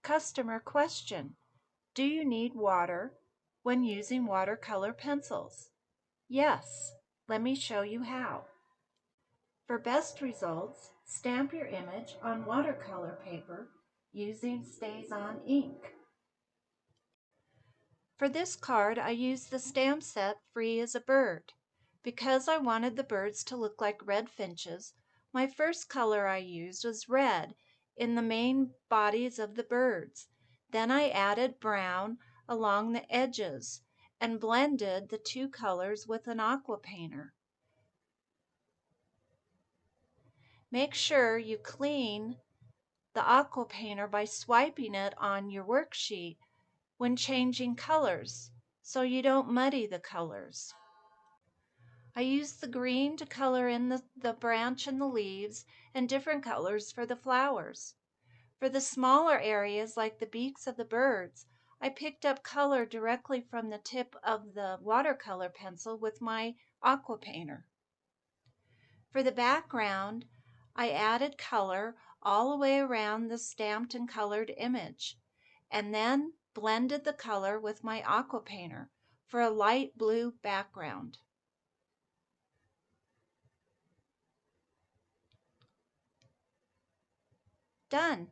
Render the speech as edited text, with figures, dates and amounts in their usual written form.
Customer question: do you need water when using watercolor pencils? Yes. Let me show you how. For best results, stamp your image on watercolor paper using StazOn ink. For this card, I used the stamp set Free as a Bird. Because I wanted the birds to look like red finches, my first color I used was red in the main bodies of the birds. Then I added brown along the edges and blended the two colors with an aqua painter. Make sure you clean the aqua painter by swiping it on your worksheet when changing colors so you don't muddy the colors. I used the green to color in the branch and the leaves, and different colors for the flowers. For the smaller areas like the beaks of the birds, I picked up color directly from the tip of the watercolor pencil with my aqua painter. For the background, I added color all the way around the stamped and colored image, and then blended the color with my aqua painter for a light blue background. Done.